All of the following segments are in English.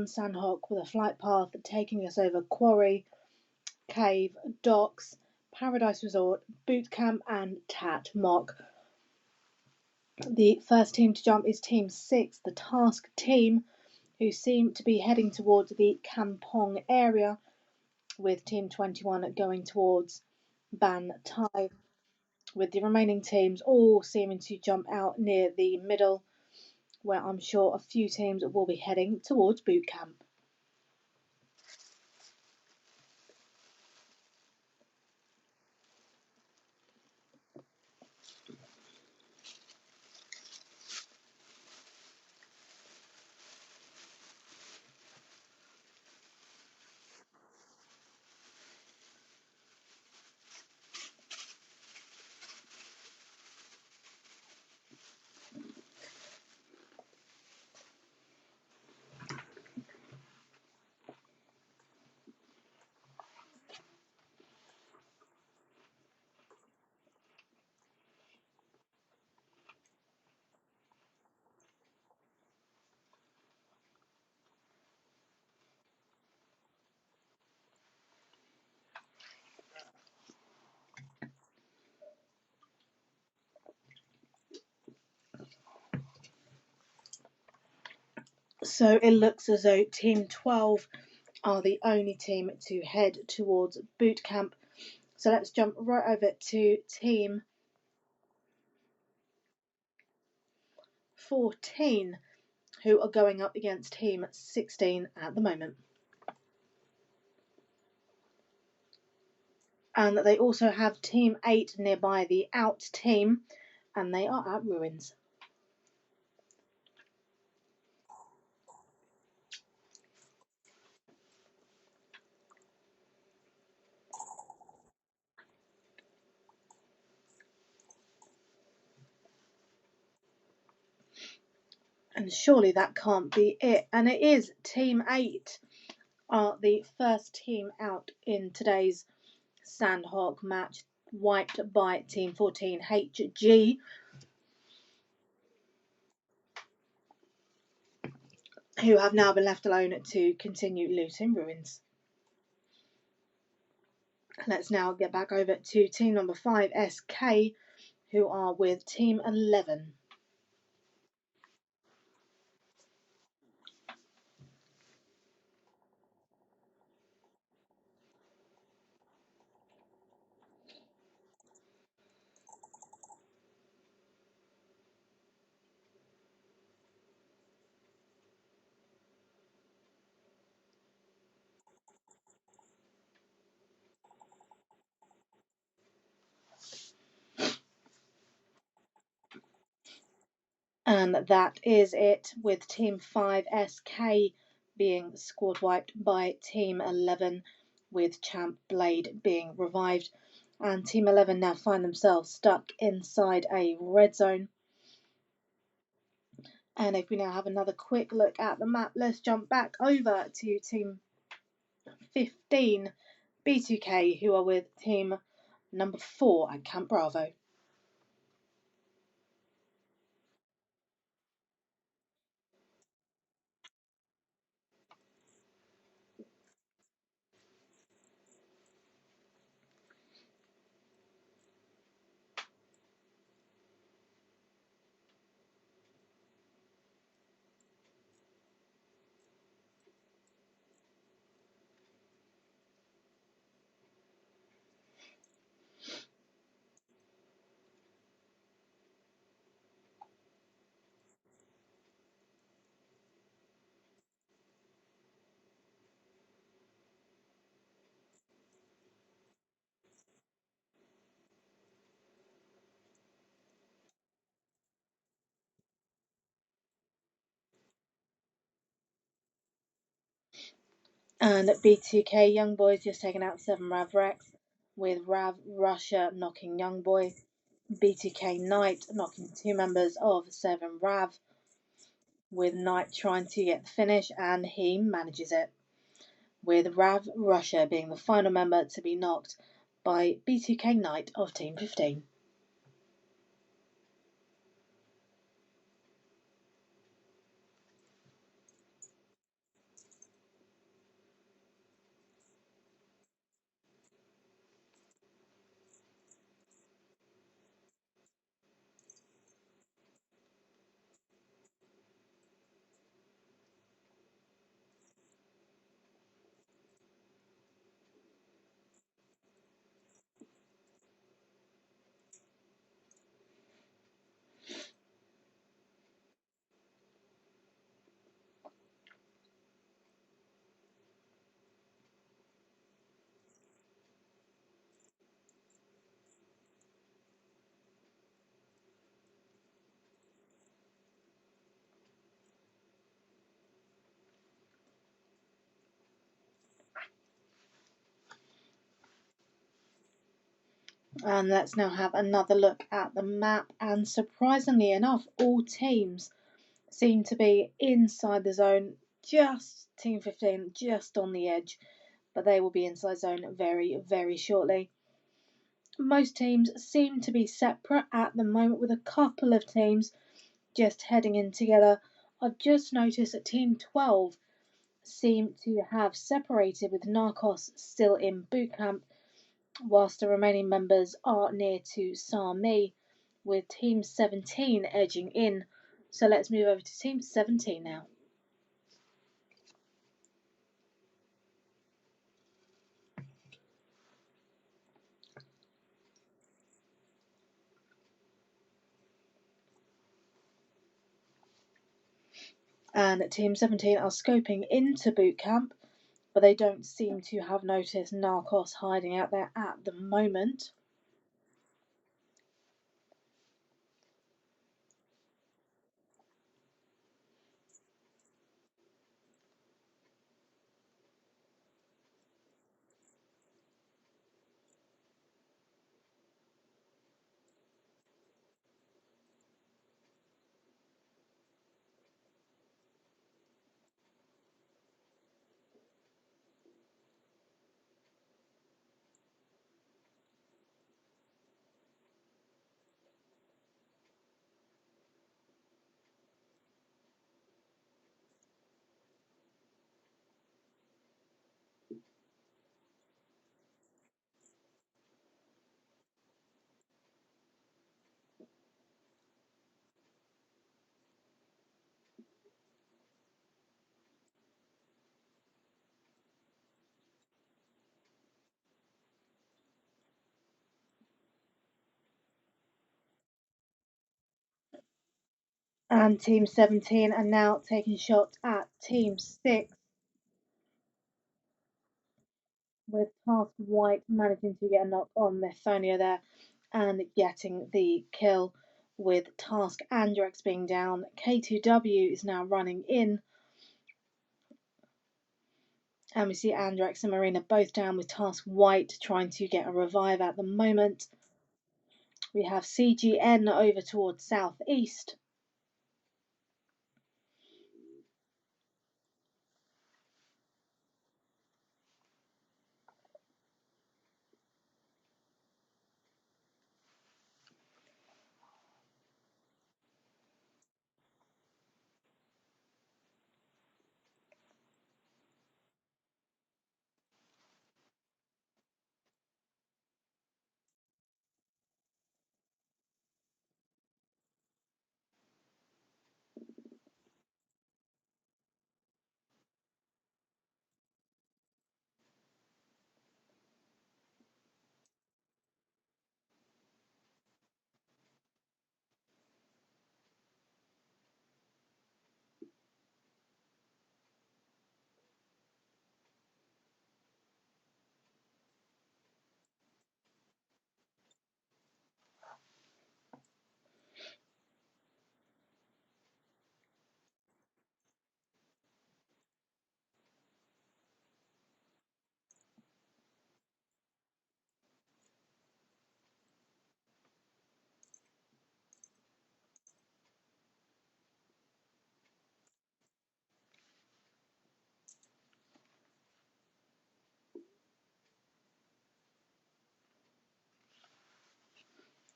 on Sandhawk with a flight path taking us over Quarry, Cave, Docks, Paradise Resort, Boot Camp and Tat Mock. The first team to jump is Team 6, the Task team, who seem to be heading towards the Kampong area, with Team 21 going towards Ban Tai, with the remaining teams all seeming to jump out near the middle, where I'm sure a few teams will be heading towards Boot Camp. So it looks as though Team 12 are the only team to head towards Boot Camp. So let's jump right over to Team 14, who are going up against Team 16 at the moment. And they also have Team 8 nearby, the Out team, and they are at Ruins. And surely that can't be it. And it is. Team 8 are the first team out in today's Sandhawk match, wiped by Team 14 HG, who have now been left alone to continue looting Ruins. Let's now get back over to team number 5, SK, who are with Team 11. And that is it, with Team 5 SK being squad wiped by Team 11, with Champ Blade being revived. And Team 11 now find themselves stuck inside a red zone. And if we now have another quick look at the map, let's jump back over to Team 15, B2K, who are with Team number 4 at Camp Bravo. And B2K Young Boys just taking out 7 Rav Rex, with Rav Russia knocking Young Boy, B2K Knight knocking 2 members of 7 Rav, with Knight trying to get the finish, and he manages it, with Rav Russia being the final member to be knocked by B2K Knight of Team 15. And let's now have another look at the map. And surprisingly enough, all teams seem to be inside the zone. Just Team 15 just on the edge, but they will be inside zone very, very shortly. Most teams seem to be separate at the moment, with a couple of teams just heading in together. I've just noticed that Team 12 seem to have separated, with Narcos still in boot camp, whilst the remaining members are near to Sami, with Team 17 edging in. So let's move over to Team 17 now. And Team 17 are scoping into boot camp, but they don't seem to have noticed Narcos hiding out there at the moment. And Team 17 are now taking shots at Team 6, with Task White managing to get a knock on Methonia there and getting the kill, with Task Andrex being down. K2W is now running in, and we see Andrex and Marina both down, with Task White trying to get a revive at the moment. We have CGN over towards southeast.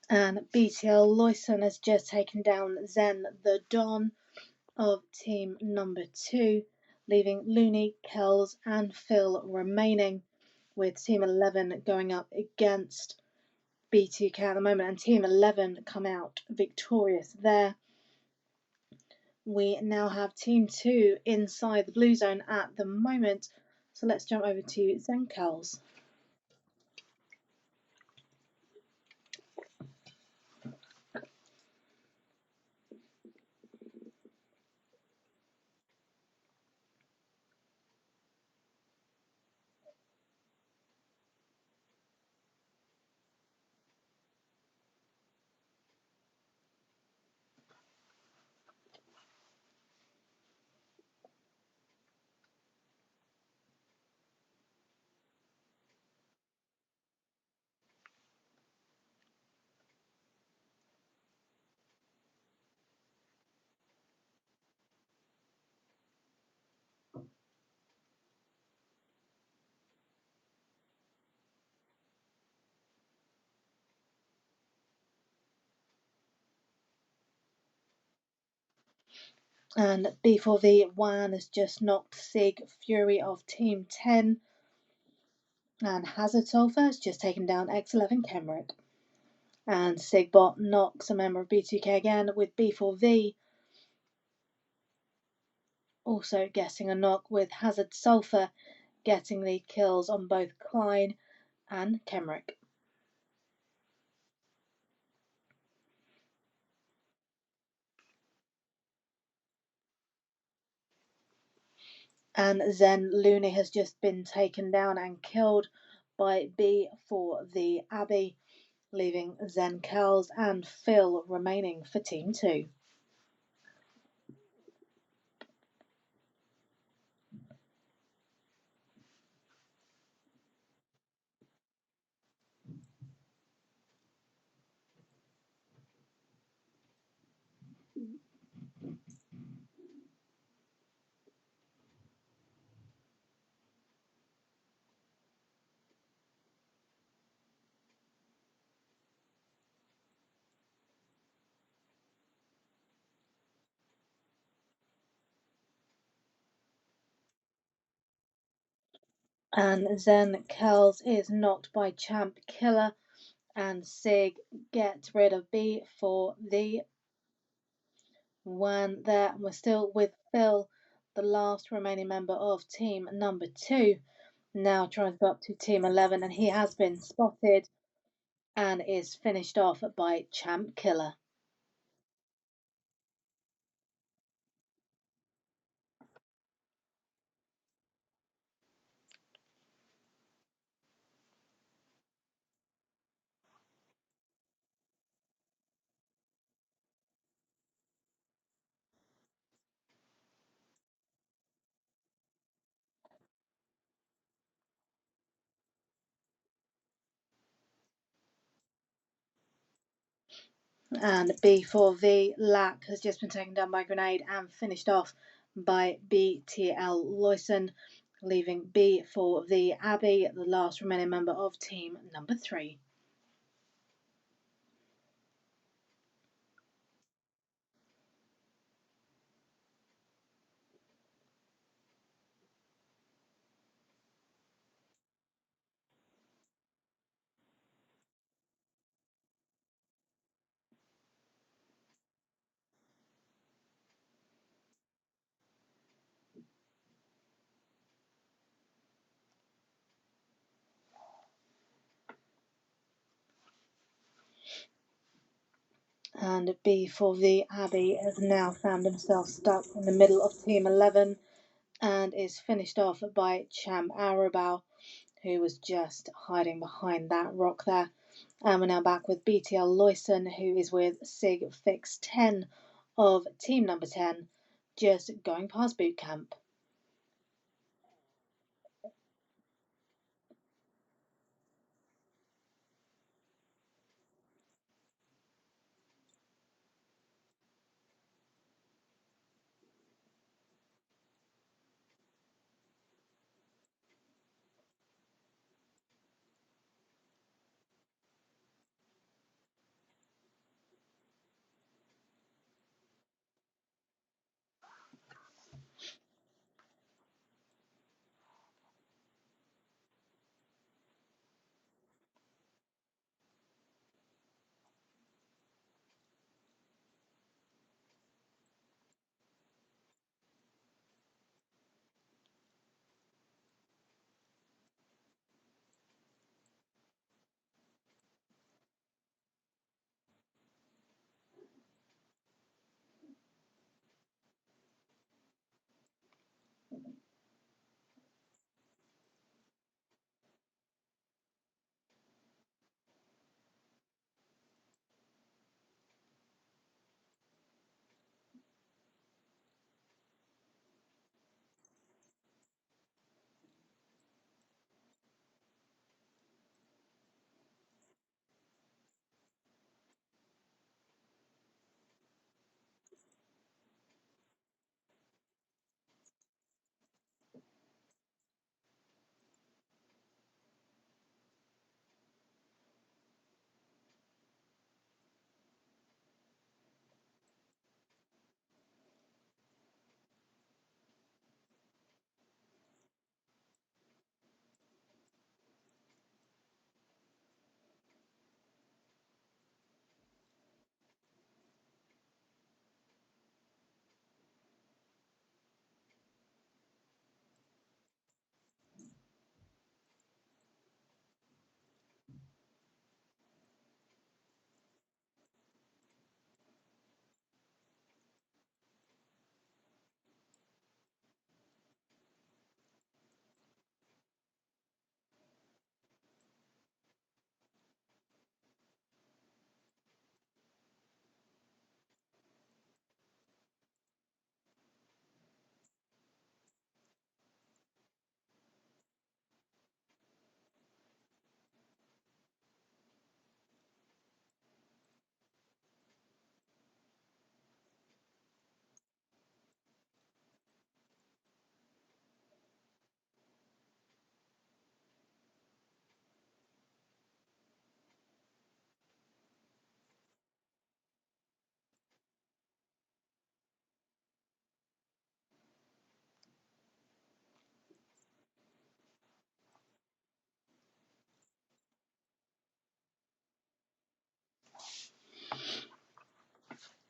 And BTL Loyson has just taken down Zen the Don of team number 2, leaving Looney, Kells, and Phil remaining, with team 11 going up against B2K at the moment, and team 11 come out victorious there. We now have team 2 inside the blue zone at the moment, so let's jump over to Zen Kells. And B4V Wan has just knocked Sig Fury of Team 10. And Hazard Sulfur has just taken down X11 Kenrick. And Sigbot knocks a member of B2K again with B4V. Also getting a knock with Hazard Sulfur getting the kills on both Klein and Kenrick. And Zen Looney has just been taken down and killed by B for the Abbey, leaving Zen Kells and Phil remaining for Team 2. And Zen Kells is knocked by Champ Killer, and Sig gets rid of B for the Wan there. And we're still with Phil, the last remaining member of team number 2, now trying to go up to team 11, and he has been spotted and is finished off by Champ Killer. And B4V Lack has just been taken down by a grenade and finished off by BTL Loyson, leaving B4V Abbey, the last remaining member of team number 3. And B4V Abbey has now found himself stuck in the middle of team 11 and is finished off by Cham Arabal, who was just hiding behind that rock there. And we're now back with BTL Loyson, who is with Sig Fix 10 of team number 10, just going past boot camp.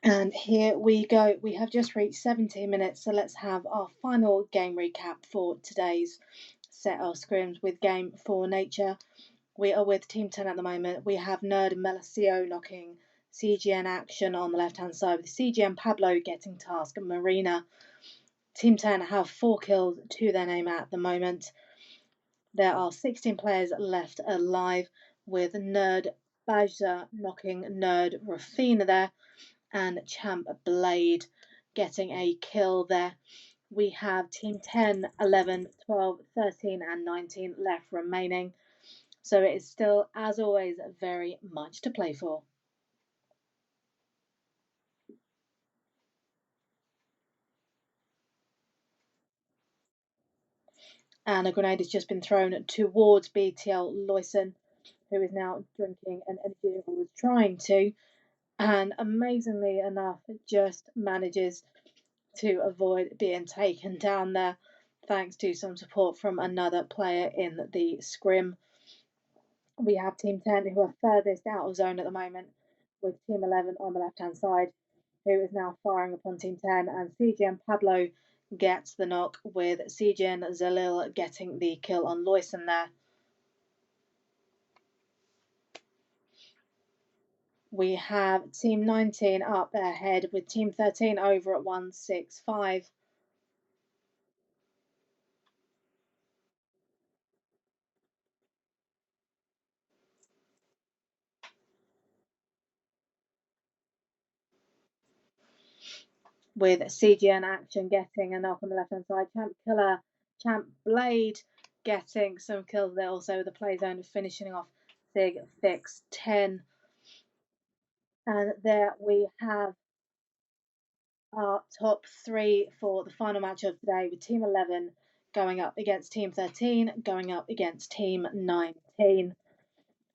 And here we go. We have just reached 17 minutes, so let's have our final game recap for today's set of scrims with Game for Nature. We are with Team 10 at the moment. We have Nerd and Melisio knocking CGN Action on the left-hand side, with CGN Pablo getting task Marina. Team 10 have 4 kills to their name at the moment. There are 16 players left alive, with Nerd Bajza knocking Nerd Rafina there, and Champ Blade getting a kill there. We have Team 10, 11, 12, 13, and 19 left remaining. So it is still, as always, very much to play for. And a grenade has just been thrown towards BTL Loyson, who is now drinking an energy drink, or was trying to, and amazingly enough, just manages to avoid being taken down there, thanks to some support from another player in the scrim. We have Team 10, who are furthest out of zone at the moment, with Team 11 on the left-hand side, who is now firing upon Team 10, and CGN Pablo gets the knock, with CGN Zalil getting the kill on Loyson there. We have Team 19 up ahead, with Team 13 over at 165. With CGN Action getting a knock on the left hand side. Champ Killer, Champ Blade getting some kills there. Also, the play zone finishing off Sig Fix 10. And there we have our top 3 for the final match of the day, with Team 11 going up against Team 13, going up against Team 19.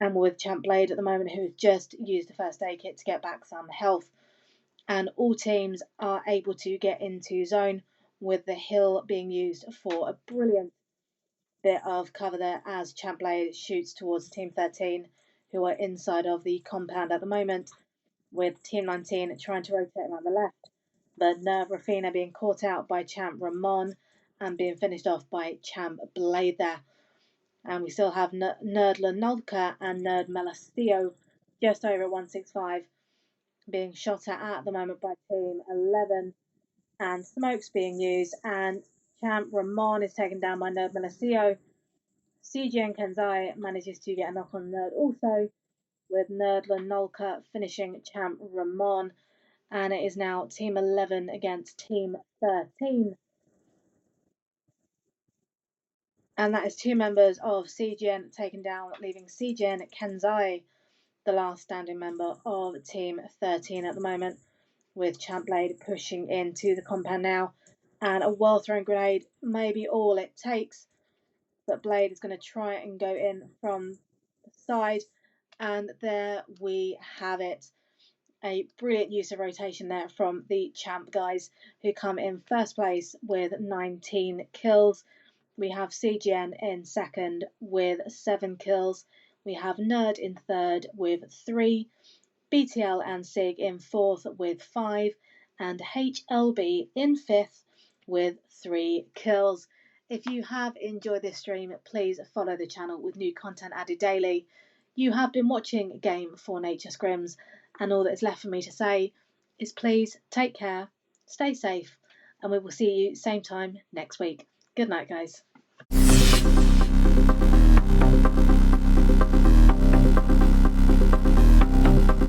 And with Champ Blade at the moment, who's just used the first aid kit to get back some health. And all teams are able to get into zone, with the hill being used for a brilliant bit of cover there as Champ Blade shoots towards Team 13, who are inside of the compound at the moment, with Team 19 trying to rotate around the left, but Nerve Rafina being caught out by Champ Ramon and being finished off by Champ Blade there. And we still have Nerdler Nolka and Nerd Melisio just over 165, being shot at the moment by Team 11, and smokes being used, and Champ Ramon is taken down by Nerd Melisio. CGN Kenzai manages to get a knock on Nerd also, with Nerd Lanolka finishing Champ Ramon, and it is now Team 11 against Team 13. And that is 2 members of CGN taken down, leaving CGN Kenzai the last standing member of Team 13 at the moment, with Champ Blade pushing into the compound now. And a well thrown grenade may be all it takes, but Blade is going to try and go in from the side. And there we have it. A brilliant use of rotation there from the Champ guys, who come in first place with 19 kills. We have CGN in second with 7 kills. We have Nerd in third with 3. BTL and SIG in fourth with 5, and HLB in fifth with 3 kills. If you have enjoyed this stream, please follow the channel with new content added daily. You have been watching Game for Nature Scrims, and all that is left for me to say is please take care, stay safe, and we will see you same time next week. Good night, guys.